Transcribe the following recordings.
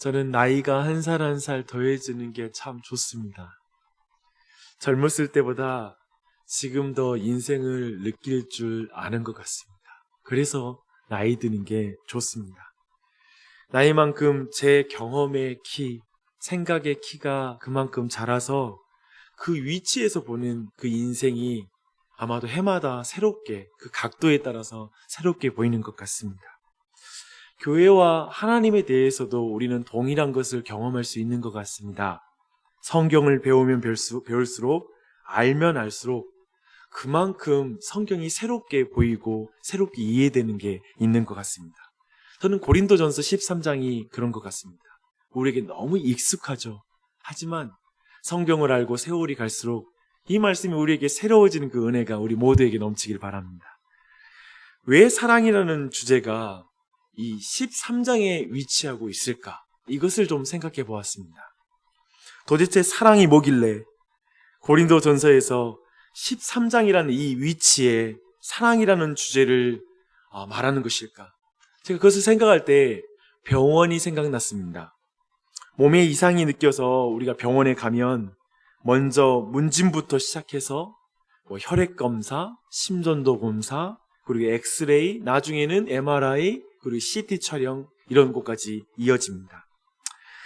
저는 나이가 한 살 한 살 더해지는 게 참 좋습니다. 젊었을 때보다 지금 더 인생을 느낄 줄 아는 것 같습니다. 그래서 나이 드는 게 좋습니다. 나이만큼 제 경험의 키, 생각의 키가 그만큼 자라서 그 위치에서 보는 그 인생이 아마도 해마다 새롭게, 그 각도에 따라서 새롭게 보이는 것 같습니다. 교회와 하나님에 대해서도 우리는 동일한 것을 경험할 수 있는 것 같습니다. 성경을 배우면 배울수록, 알면 알수록 그만큼 성경이 새롭게 보이고 새롭게 이해되는 게 있는 것 같습니다. 저는 고린도전서 13장이 그런 것 같습니다. 우리에게 너무 익숙하죠. 하지만 성경을 알고 세월이 갈수록 이 말씀이 우리에게 새로워지는 그 은혜가 우리 모두에게 넘치길 바랍니다. 왜 사랑이라는 주제가 이 13장에 위치하고 있을까? 이것을 좀 생각해 보았습니다. 도대체 사랑이 뭐길래 고린도전서에서 13장이라는 이 위치에 사랑이라는 주제를 말하는 것일까? 제가 그것을 생각할 때 병원이 생각났습니다. 몸에 이상이 느껴서 우리가 병원에 가면 먼저 문진부터 시작해서 혈액 검사, 심전도 검사, 그리고 엑스레이, 나중에는 MRI, 그리고 CT 촬영 이런 곳까지 이어집니다.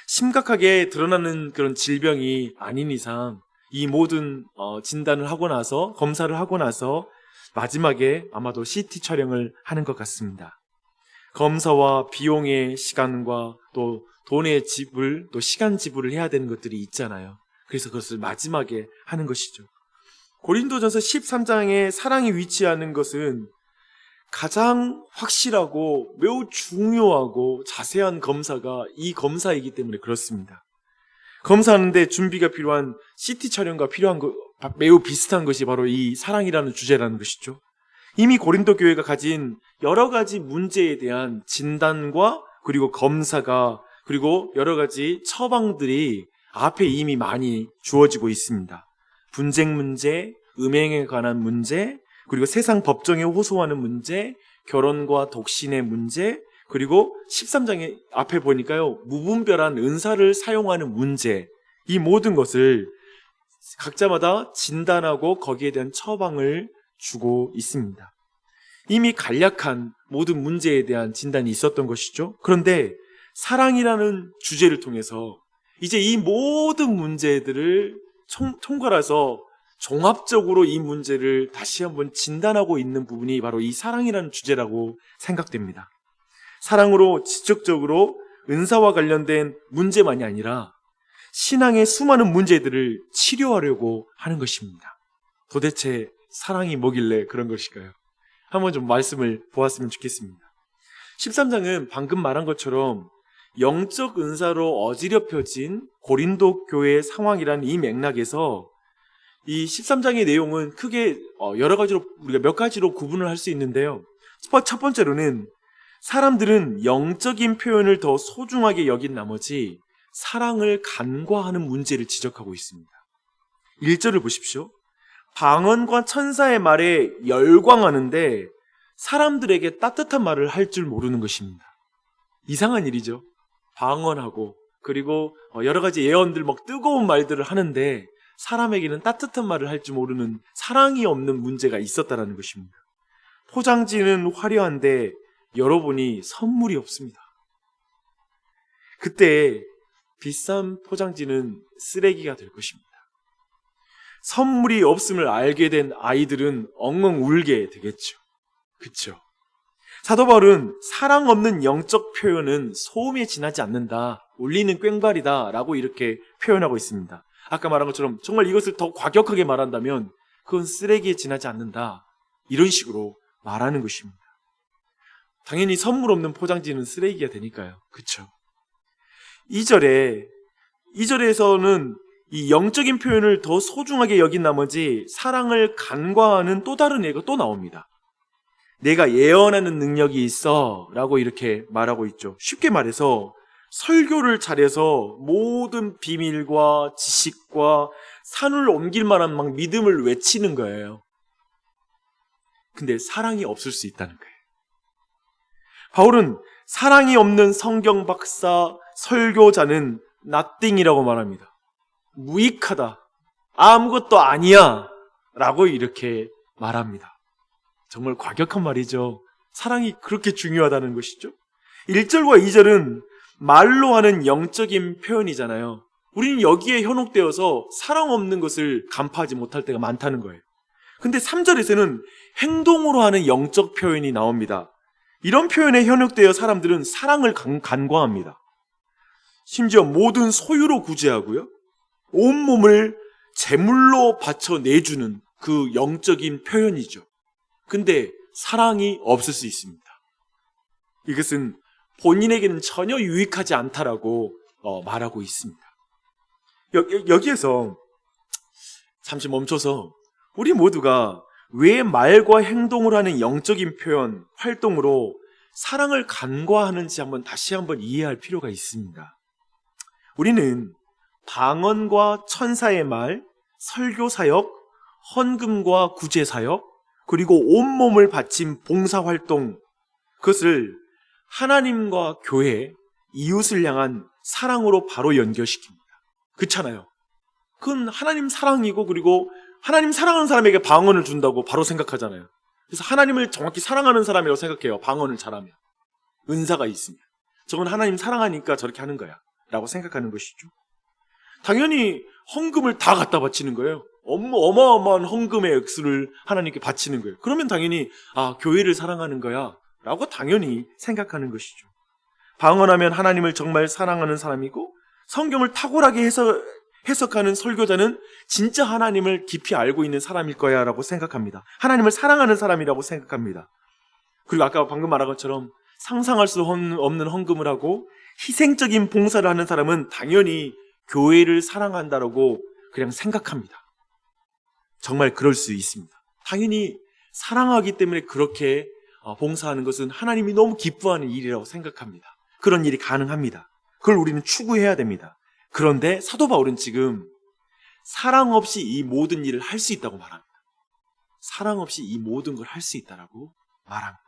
심각하게 드러나는 그런 질병이 아닌 이상 이 모든 진단을 하고 나서 검사를 하고 나서 마지막에 아마도 CT 촬영을 하는 것 같습니다. 검사와 비용의 시간과 또 돈의 지불, 또 시간 지불을 해야 되는 것들이 있잖아요. 그래서 그것을 마지막에 하는 것이죠. 고린도전서 13장에 사랑이 위치하는 것은 가장 확실하고 매우 중요하고 자세한 검사가 이 검사이기 때문에 그렇습니다. 검사하는데 준비가 필요한 CT 촬영과 필요한 것, 매우 비슷한 것이 바로 이 사랑이라는 주제라는 것이죠. 이미 고린도 교회가 가진 여러 가지 문제에 대한 진단과 그리고 검사가 그리고 여러 가지 처방들이 앞에 이미 많이 주어지고 있습니다. 분쟁 문제, 음행에 관한 문제, 그리고 세상 법정에 호소하는 문제, 결혼과 독신의 문제, 그리고 13장에 앞에 보니까요, 무분별한 은사를 사용하는 문제, 이 모든 것을 각자마다 진단하고 거기에 대한 처방을 주고 있습니다. 이미 간략한 모든 문제에 대한 진단이 있었던 것이죠. 그런데 사랑이라는 주제를 통해서 이제 이 모든 문제들을 총괄해서 종합적으로 이 문제를 다시 한번 진단하고 있는 부분이 바로 이 사랑이라는 주제라고 생각됩니다. 사랑으로 지적적으로 은사와 관련된 문제만이 아니라 신앙의 수많은 문제들을 치료하려고 하는 것입니다. 도대체 사랑이 뭐길래 그런 것일까요? 한번 좀 말씀을 보았으면 좋겠습니다. 13장은 방금 말한 것처럼 영적 은사로 어지럽혀진 고린도 교회의 상황이라는 이 맥락에서 이 13장의 내용은 크게 여러 가지로 우리가 몇 가지로 구분을 할 수 있는데요. 첫 번째로는 사람들은 영적인 표현을 더 소중하게 여긴 나머지 사랑을 간과하는 문제를 지적하고 있습니다. 1절을 보십시오. 방언과 천사의 말에 열광하는데 사람들에게 따뜻한 말을 할 줄 모르는 것입니다. 이상한 일이죠. 방언하고 그리고 여러 가지 예언들 막 뜨거운 말들을 하는데 사람에게는 따뜻한 말을 할 줄 모르는 사랑이 없는 문제가 있었다는 것입니다. 포장지는 화려한데 열어보니 선물이 없습니다. 그때 비싼 포장지는 쓰레기가 될 것입니다. 선물이 없음을 알게 된 아이들은 엉엉 울게 되겠죠. 그렇죠? 사도 바울은 사랑 없는 영적 표현은 소음에 지나지 않는다. 울리는 꽹과리다 라고 이렇게 표현하고 있습니다. 아까 말한 것처럼 정말 이것을 더 과격하게 말한다면 그건 쓰레기에 지나지 않는다. 이런 식으로 말하는 것입니다. 당연히 선물 없는 포장지는 쓰레기가 되니까요. 그렇죠? 2절에서는 이 영적인 표현을 더 소중하게 여긴 나머지 사랑을 간과하는 또 다른 예가 또 나옵니다. 내가 예언하는 능력이 있어 라고 이렇게 말하고 있죠. 쉽게 말해서 설교를 잘해서 모든 비밀과 지식과 산을 옮길 만한 막 믿음을 외치는 거예요. 근데 사랑이 없을 수 있다는 거예요. 바울은 사랑이 없는 성경 박사, 설교자는 nothing이라고 말합니다. 무익하다. 아무것도 아니야. 라고 이렇게 말합니다. 정말 과격한 말이죠. 사랑이 그렇게 중요하다는 것이죠. 1절과 2절은 말로 하는 영적인 표현이잖아요. 우리는 여기에 현혹되어서 사랑 없는 것을 간파하지 못할 때가 많다는 거예요. 근데 3절에서는 행동으로 하는 영적 표현이 나옵니다. 이런 표현에 현혹되어 사람들은 사랑을 간과합니다. 심지어 모든 소유로 구제하고요. 온몸을 제물로 바쳐 내주는 그 영적인 표현이죠. 근데 사랑이 없을 수 있습니다. 이것은 본인에게는 전혀 유익하지 않다라고 말하고 있습니다. 여기에서 잠시 멈춰서 우리 모두가 왜 말과 행동으로 하는 영적인 표현, 활동으로 사랑을 간과하는지 다시 한번 이해할 필요가 있습니다. 우리는 방언과 천사의 말, 설교사역, 헌금과 구제사역, 그리고 온몸을 바친 봉사활동, 그것을 하나님과 교회, 이웃을 향한 사랑으로 바로 연결시킵니다. 그렇잖아요. 그건 하나님 사랑이고, 그리고 하나님 사랑하는 사람에게 방언을 준다고 바로 생각하잖아요. 그래서 하나님을 정확히 사랑하는 사람이라고 생각해요. 방언을 잘하면. 은사가 있으면. 저건 하나님 사랑하니까 저렇게 하는 거야 라고 생각하는 것이죠. 당연히 헌금을 다 갖다 바치는 거예요. 어마어마한 헌금의 액수를 하나님께 바치는 거예요. 그러면 당연히 교회를 사랑하는 거야 라고 당연히 생각하는 것이죠. 방언하면 하나님을 정말 사랑하는 사람이고, 성경을 탁월하게 해석하는 설교자는 진짜 하나님을 깊이 알고 있는 사람일 거야 라고 생각합니다. 하나님을 사랑하는 사람이라고 생각합니다. 그리고 아까 방금 말한 것처럼 상상할 수 없는 헌금을 하고 희생적인 봉사를 하는 사람은 당연히 교회를 사랑한다라고 그냥 생각합니다. 정말 그럴 수 있습니다. 당연히 사랑하기 때문에 그렇게 봉사하는 것은 하나님이 너무 기뻐하는 일이라고 생각합니다. 그런 일이 가능합니다. 그걸 우리는 추구해야 됩니다. 그런데 사도 바울은 지금 사랑 없이 이 모든 일을 할 수 있다고 말합니다. 사랑 없이 이 모든 걸 할 수 있다고 말합니다.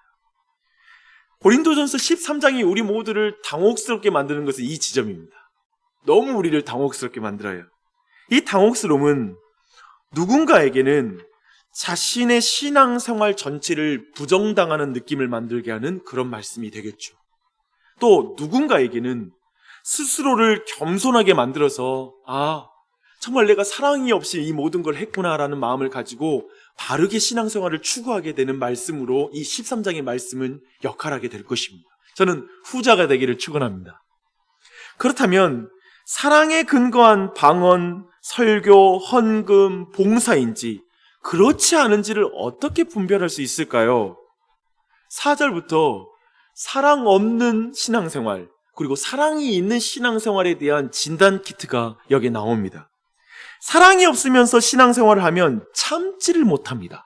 고린도전서 13장이 우리 모두를 당혹스럽게 만드는 것은 이 지점입니다. 너무 우리를 당혹스럽게 만들어요. 이 당혹스러움은 누군가에게는 자신의 신앙생활 전체를 부정당하는 느낌을 만들게 하는 그런 말씀이 되겠죠. 또 누군가에게는 스스로를 겸손하게 만들어서 정말 내가 사랑이 없이 이 모든 걸 했구나라는 마음을 가지고 바르게 신앙생활을 추구하게 되는 말씀으로 이 13장의 말씀은 역할하게 될 것입니다. 저는 후자가 되기를 축원합니다. 그렇다면 사랑에 근거한 방언, 설교, 헌금, 봉사인지 그렇지 않은지를 어떻게 분별할 수 있을까요? 4절부터 사랑 없는 신앙생활, 그리고 사랑이 있는 신앙생활에 대한 진단 키트가 여기에 나옵니다. 사랑이 없으면서 신앙생활을 하면 참지를 못합니다.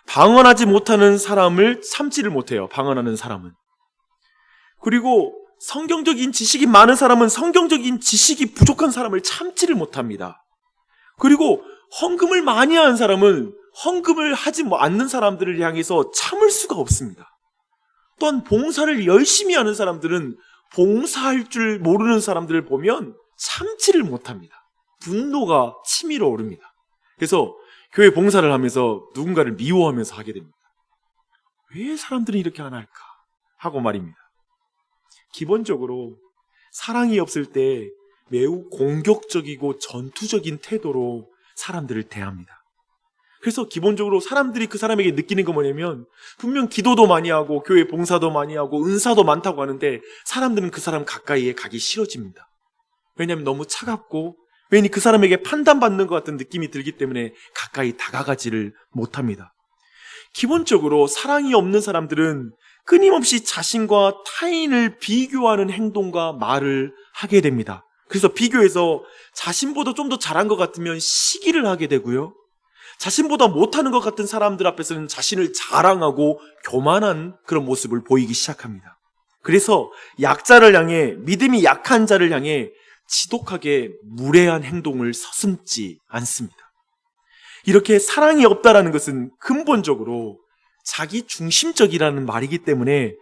방언하지 못하는 사람을 참지를 못해요. 방언하는 사람은. 그리고 성경적인 지식이 많은 사람은 성경적인 지식이 부족한 사람을 참지를 못합니다. 그리고 헌금을 많이 하는 사람은 헌금을 하지 않는 사람들을 향해서 참을 수가 없습니다. 또한 봉사를 열심히 하는 사람들은 봉사할 줄 모르는 사람들을 보면 참지를 못합니다. 분노가 치밀어 오릅니다. 그래서 교회 봉사를 하면서 누군가를 미워하면서 하게 됩니다. 왜 사람들은 이렇게 안 할까? 하고 말입니다. 기본적으로 사랑이 없을 때 매우 공격적이고 전투적인 태도로 사람들을 대합니다. 그래서 기본적으로 사람들이 그 사람에게 느끼는 건 뭐냐면 분명 기도도 많이 하고 교회 봉사도 많이 하고 은사도 많다고 하는데 사람들은 그 사람 가까이에 가기 싫어집니다. 왜냐하면 너무 차갑고 괜히 그 사람에게 판단받는 것 같은 느낌이 들기 때문에 가까이 다가가지를 못합니다. 기본적으로 사랑이 없는 사람들은 끊임없이 자신과 타인을 비교하는 행동과 말을 하게 됩니다. 그래서 비교해서 자신보다 좀 더 잘한 것 같으면 시기를 하게 되고요. 자신보다 못하는 것 같은 사람들 앞에서는 자신을 자랑하고 교만한 그런 모습을 보이기 시작합니다. 그래서 약자를 향해, 믿음이 약한 자를 향해 지독하게 무례한 행동을 서슴지 않습니다. 이렇게 사랑이 없다라는 것은 근본적으로 자기 중심적이라는 말이기 때문에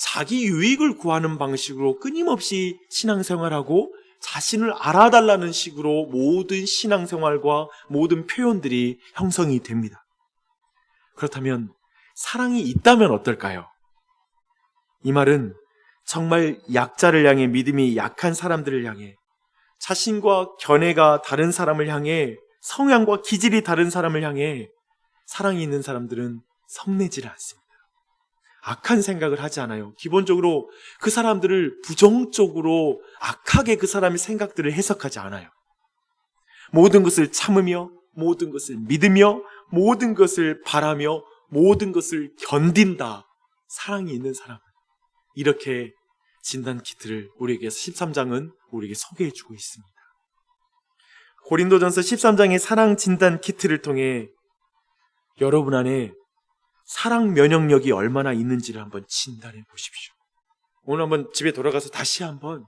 자기 유익을 구하는 방식으로 끊임없이 신앙생활하고 자신을 알아달라는 식으로 모든 신앙생활과 모든 표현들이 형성이 됩니다. 그렇다면 사랑이 있다면 어떨까요? 이 말은 정말 약자를 향해, 믿음이 약한 사람들을 향해, 자신과 견해가 다른 사람을 향해, 성향과 기질이 다른 사람을 향해 사랑이 있는 사람들은 성내지를 않습니다. 악한 생각을 하지 않아요. 기본적으로 그 사람들을 부정적으로 악하게 그 사람의 생각들을 해석하지 않아요. 모든 것을 참으며, 모든 것을 믿으며, 모든 것을 바라며, 모든 것을 견딘다. 사랑이 있는 사람은 이렇게 진단 키트를 우리에게 13장은 우리에게 소개해 주고 있습니다. 고린도전서 13장의 사랑 진단 키트를 통해 여러분 안에 사랑 면역력이 얼마나 있는지를 한번 진단해 보십시오. 오늘 한번 집에 돌아가서 다시 한번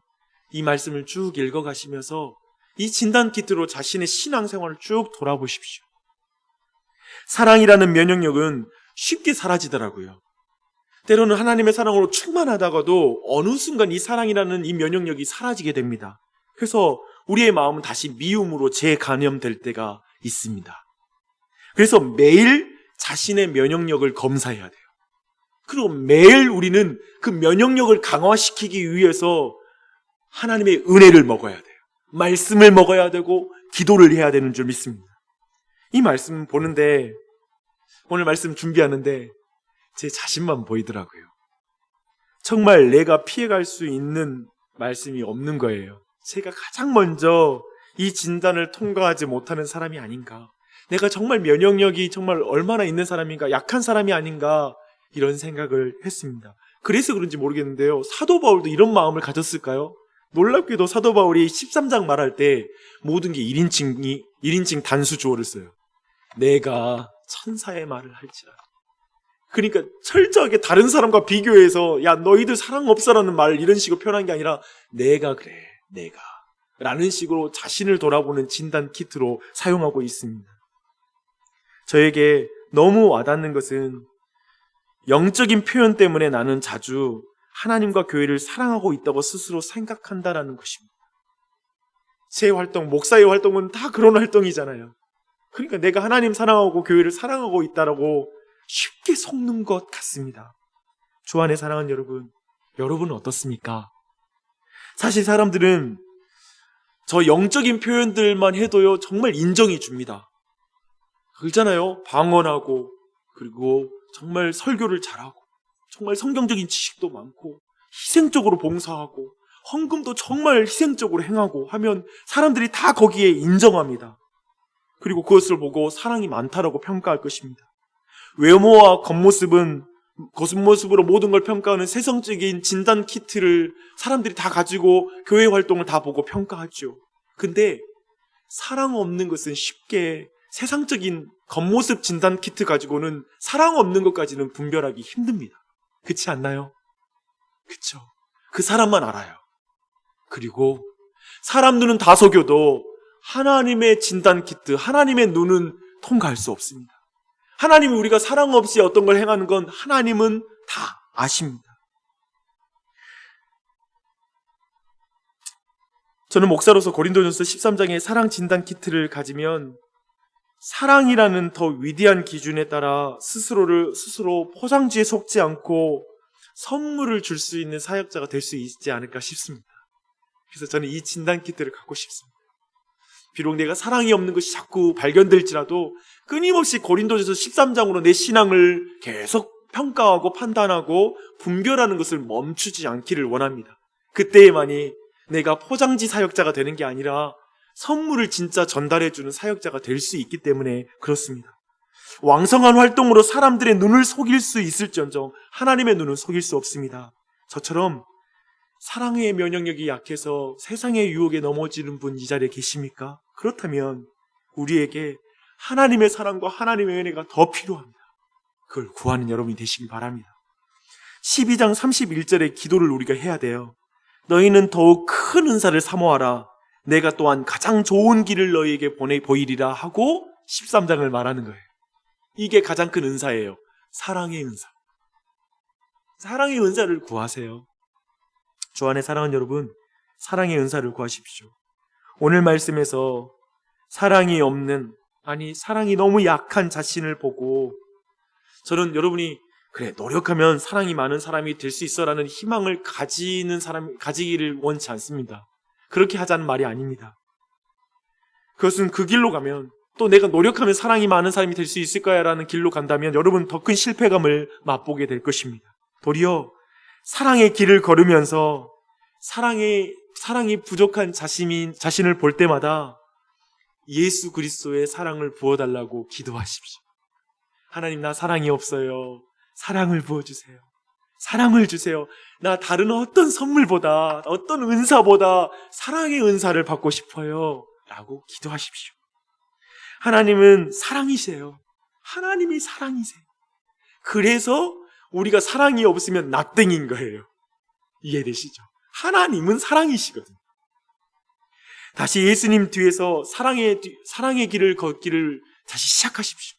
이 말씀을 쭉 읽어가시면서 이 진단 키트로 자신의 신앙생활을 쭉 돌아보십시오. 사랑이라는 면역력은 쉽게 사라지더라고요. 때로는 하나님의 사랑으로 충만하다가도 어느 순간 이 사랑이라는 이 면역력이 사라지게 됩니다. 그래서 우리의 마음은 다시 미움으로 재감염될 때가 있습니다. 그래서 매일 자신의 면역력을 검사해야 돼요. 그리고 매일 우리는 그 면역력을 강화시키기 위해서 하나님의 은혜를 먹어야 돼요. 말씀을 먹어야 되고 기도를 해야 되는 줄 믿습니다. 이 말씀 보는데, 오늘 말씀 준비하는데 제 자신만 보이더라고요. 정말 내가 피해갈 수 있는 말씀이 없는 거예요. 제가 가장 먼저 이 진단을 통과하지 못하는 사람이 아닌가, 내가 정말 면역력이 정말 얼마나 있는 사람인가, 약한 사람이 아닌가, 이런 생각을 했습니다. 그래서 그런지 모르겠는데요, 사도 바울도 이런 마음을 가졌을까요? 놀랍게도 사도 바울이 13장 말할 때 모든 게 1인칭 단수 주어를 써요. 내가 천사의 말을 할지라도. 그러니까 철저하게 다른 사람과 비교해서 야 너희들 사랑 없어라는 말 이런 식으로 표현한 게 아니라 내가 그래, 내가 라는 식으로 자신을 돌아보는 진단 키트로 사용하고 있습니다. 저에게 너무 와닿는 것은 영적인 표현 때문에 나는 자주 하나님과 교회를 사랑하고 있다고 스스로 생각한다라는 것입니다. 제 활동, 목사의 활동은 다 그런 활동이잖아요. 그러니까 내가 하나님 사랑하고 교회를 사랑하고 있다라고 쉽게 속는 것 같습니다. 주 안에 사랑하는 여러분, 여러분은 어떻습니까? 사실 사람들은 저 영적인 표현들만 해도요 정말 인정해 줍니다. 그렇잖아요. 방언하고, 그리고 정말 설교를 잘하고, 정말 성경적인 지식도 많고, 희생적으로 봉사하고, 헌금도 정말 희생적으로 행하고 하면 사람들이 다 거기에 인정합니다. 그리고 그것을 보고 사랑이 많다라고 평가할 것입니다. 외모와 겉모습으로 모든 걸 평가하는 세상적인 진단 키트를 사람들이 다 가지고 교회 활동을 다 보고 평가하죠. 근데 사랑 없는 것은 쉽게, 세상적인 겉모습 진단 키트 가지고는 사랑 없는 것까지는 분별하기 힘듭니다. 그렇지 않나요? 그렇죠. 그 사람만 알아요. 그리고 사람 눈은 다 속여도 하나님의 진단 키트, 하나님의 눈은 통과할 수 없습니다. 하나님이 우리가 사랑 없이 어떤 걸 행하는 건 하나님은 다 아십니다. 저는 목사로서 고린도전서 13장의 사랑 진단 키트를 가지면 사랑이라는 더 위대한 기준에 따라 스스로 포장지에 속지 않고 선물을 줄 수 있는 사역자가 될 수 있지 않을까 싶습니다. 그래서 저는 이 진단 키트를 갖고 싶습니다. 비록 내가 사랑이 없는 것이 자꾸 발견될지라도 끊임없이 고린도전서 13장으로 내 신앙을 계속 평가하고 판단하고 분별하는 것을 멈추지 않기를 원합니다. 그때에만이 내가 포장지 사역자가 되는 게 아니라 선물을 진짜 전달해주는 사역자가 될 수 있기 때문에 그렇습니다. 왕성한 활동으로 사람들의 눈을 속일 수 있을지언정 하나님의 눈은 속일 수 없습니다. 저처럼 사랑의 면역력이 약해서 세상의 유혹에 넘어지는 분 이 자리에 계십니까? 그렇다면 우리에게 하나님의 사랑과 하나님의 은혜가 더 필요합니다. 그걸 구하는 여러분이 되시길 바랍니다. 12장 31절의 기도를 우리가 해야 돼요. 너희는 더욱 큰 은사를 사모하라. 내가 또한 가장 좋은 길을 너희에게 보이리라 하고 13장을 말하는 거예요. 이게 가장 큰 은사예요. 사랑의 은사. 사랑의 은사를 구하세요. 주 안에 사랑하는 여러분, 사랑의 은사를 구하십시오. 오늘 말씀에서 사랑이 없는, 사랑이 너무 약한 자신을 보고 저는 여러분이 그래, 노력하면 사랑이 많은 사람이 될 수 있어라는 희망을 가지기를 원치 않습니다. 그렇게 하자는 말이 아닙니다. 그것은 그 길로 가면, 또 내가 노력하면 사랑이 많은 사람이 될 수 있을까라는 길로 간다면 여러분 더 큰 실패감을 맛보게 될 것입니다. 도리어 사랑의 길을 걸으면서 사랑이 부족한 자신을 볼 때마다 예수 그리스도의 사랑을 부어달라고 기도하십시오. 하나님, 나 사랑이 없어요. 사랑을 부어주세요. 사랑을 주세요. 나 다른 어떤 선물보다, 어떤 은사보다 사랑의 은사를 받고 싶어요. 라고 기도하십시오. 하나님은 사랑이세요. 하나님이 사랑이세요. 그래서 우리가 사랑이 없으면 납땡인 거예요. 이해되시죠? 하나님은 사랑이시거든요. 다시 예수님 뒤에서 사랑의 길을 걷기를 다시 시작하십시오.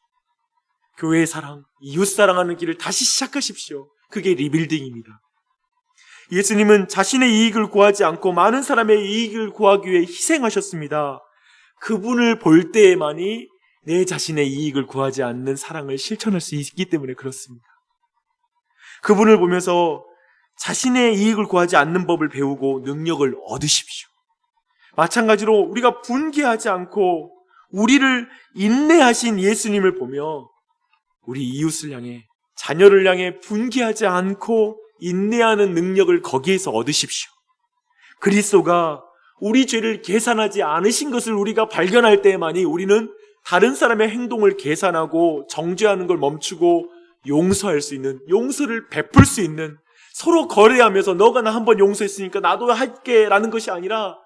교회의 사랑, 이웃 사랑하는 길을 다시 시작하십시오. 그게 리빌딩입니다. 예수님은 자신의 이익을 구하지 않고 많은 사람의 이익을 구하기 위해 희생하셨습니다. 그분을 볼 때에만이 내 자신의 이익을 구하지 않는 사랑을 실천할 수 있기 때문에 그렇습니다. 그분을 보면서 자신의 이익을 구하지 않는 법을 배우고 능력을 얻으십시오. 마찬가지로 우리가 분개하지 않고 우리를 인내하신 예수님을 보며 우리 이웃을 향해, 자녀를 향해 분개하지 않고 인내하는 능력을 거기에서 얻으십시오. 그리스도가 우리 죄를 계산하지 않으신 것을 우리가 발견할 때만이 우리는 다른 사람의 행동을 계산하고 정죄하는 걸 멈추고 용서할 수 있는, 용서를 베풀 수 있는, 서로 거래하면서 너가 나 한번 용서했으니까 나도 할게 라는 것이 아니라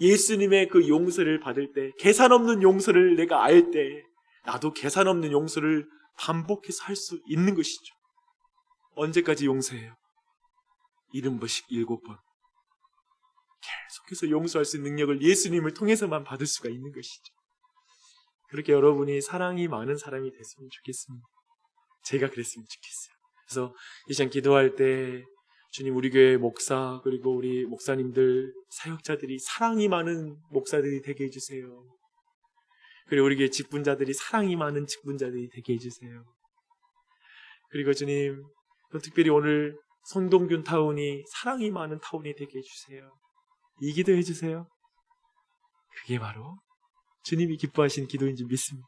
예수님의 그 용서를 받을 때, 계산 없는 용서를 내가 알 때 나도 계산 없는 용서를 반복해서 할 수 있는 것이죠. 언제까지 용서해요? 70번씩 7번. 계속해서 용서할 수 있는 능력을 예수님을 통해서만 받을 수가 있는 것이죠. 그렇게 여러분이 사랑이 많은 사람이 됐으면 좋겠습니다. 제가 그랬으면 좋겠어요. 그래서 이 시간 기도할 때 주님, 우리 교회 목사 그리고 우리 목사님들, 사역자들이 사랑이 많은 목사들이 되게 해주세요. 그리고 우리 교회 직분자들이 사랑이 많은 직분자들이 되게 해주세요. 그리고 주님, 또 특별히 오늘 성동균 타운이 사랑이 많은 타운이 되게 해주세요. 이 기도 해주세요. 그게 바로 주님이 기뻐하시는 기도인 줄 믿습니다.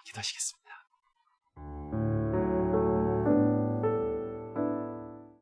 기도하시겠습니다.